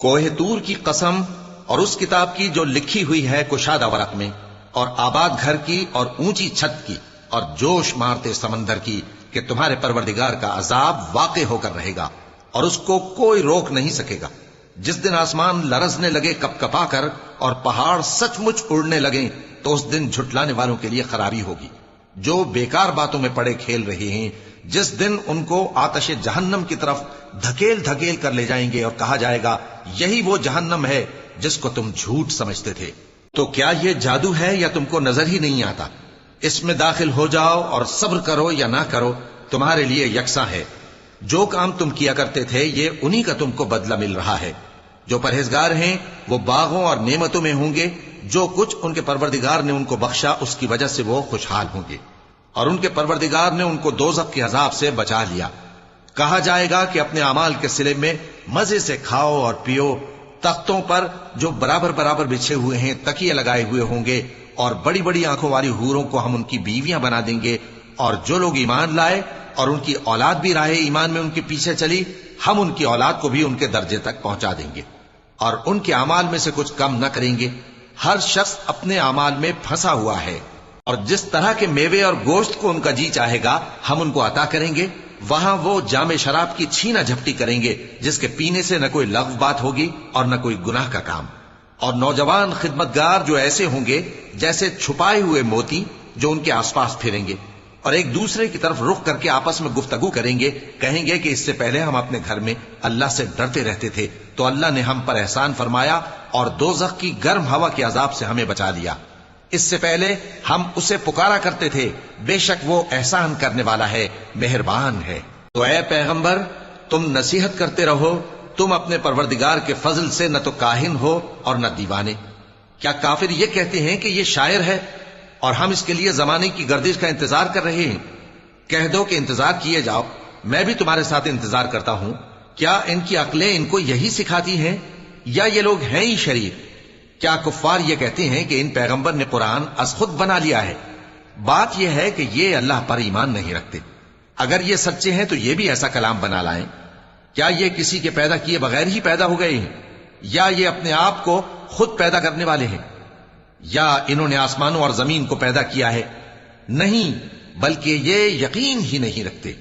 کوہ طور کی قسم اور اس کتاب کی جو لکھی ہوئی ہے کشادہ ورق میں، اور آباد گھر کی اور اونچی چھت کی، اور جوش مارتے سمندر کی، کہ تمہارے پروردگار کا عذاب واقع ہو کر رہے گا اور اس کو کوئی روک نہیں سکے گا۔ جس دن آسمان لرزنے لگے کپ کپا کر اور پہاڑ سچ مچ اڑنے لگیں، تو اس دن جھٹلانے والوں کے لیے خرابی ہوگی جو بیکار باتوں میں پڑے کھیل رہے ہیں۔ جس دن ان کو آتش جہنم کی طرف دھکیل دھکیل کر لے جائیں گے اور کہا جائے گا یہی وہ جہنم ہے جس کو تم جھوٹ سمجھتے تھے۔ تو کیا یہ جادو ہے یا تم کو نظر ہی نہیں آتا؟ اس میں داخل ہو جاؤ اور صبر کرو یا نہ کرو، تمہارے لیے یکساں ہے۔ جو کام تم کیا کرتے تھے یہ انہی کا تم کو بدلہ مل رہا ہے۔ جو پرہیزگار ہیں وہ باغوں اور نعمتوں میں ہوں گے، جو کچھ ان کے پروردگار نے ان کو بخشا اس کی وجہ سے وہ خوشحال ہوں گے، اور ان کے پروردگار نے ان کو دوزخ کے عذاب سے بچا لیا۔ کہا جائے گا کہ اپنے اعمال کے صلے میں مزے سے کھاؤ اور پیو، تختوں پر جو برابر برابر بچھے ہوئے ہیں تکیے لگائے ہوئے ہوں گے، اور بڑی بڑی آنکھوں والی حوروں کو ہم ان کی بیویاں بنا دیں گے، اور جو لوگ ایمان لائے اور ان کی اولاد بھی راہ ایمان میں ان کے پیچھے چلی، ہم ان کی اولاد کو بھی ان کے درجے تک پہنچا دیں گے، اور ان کے اعمال میں سے کچھ کم نہ کریں گے۔ ہر شخص اپنے اعمال میں پھنسا ہوا ہے، اور جس طرح کے میوے اور گوشت کو ان کا جی چاہے گا ہم ان کو عطا کریں گے۔ وہاں وہ جام شراب کی چھینا جھپٹی کریں گے جس کے پینے سے نہ کوئی لغو بات ہوگی اور نہ کوئی گناہ کا کام، اور نوجوان خدمتگار جو ایسے ہوں گے جیسے چھپائے ہوئے موتی جو ان کے آس پاس پھریں گے، اور ایک دوسرے کی طرف رخ کر کے آپس میں گفتگو کریں گے، کہیں گے کہ اس سے پہلے ہم اپنے گھر میں اللہ سے ڈرتے رہتے تھے تو اللہ نے ہم پر احسان فرمایا اور دوزخ کی گرم ہوا کے عذاب سے ہمیں بچا لیا۔ اس سے پہلے ہم اسے پکارا کرتے تھے، بے شک وہ احسان کرنے والا ہے، مہربان ہے۔ تو اے پیغمبر تم نصیحت کرتے رہو، تم اپنے پروردگار کے فضل سے نہ تو کاہن ہو اور نہ دیوانے۔ کیا کافر یہ کہتے ہیں کہ یہ شاعر ہے اور ہم اس کے لیے زمانے کی گردش کا انتظار کر رہے ہیں؟ کہہ دو کہ انتظار کیے جاؤ، میں بھی تمہارے ساتھ انتظار کرتا ہوں۔ کیا ان کی عقلیں ان کو یہی سکھاتی ہیں یا یہ لوگ ہیں ہی شریر؟ کیا کفار یہ کہتے ہیں کہ ان پیغمبر نے قرآن از خود بنا لیا ہے؟ بات یہ ہے کہ یہ اللہ پر ایمان نہیں رکھتے۔ اگر یہ سچے ہیں تو یہ بھی ایسا کلام بنا لائیں۔ کیا یہ کسی کے پیدا کیے بغیر ہی پیدا ہو گئے ہیں، یا یہ اپنے آپ کو خود پیدا کرنے والے ہیں، یا انہوں نے آسمانوں اور زمین کو پیدا کیا ہے؟ نہیں، بلکہ یہ یقین ہی نہیں رکھتے۔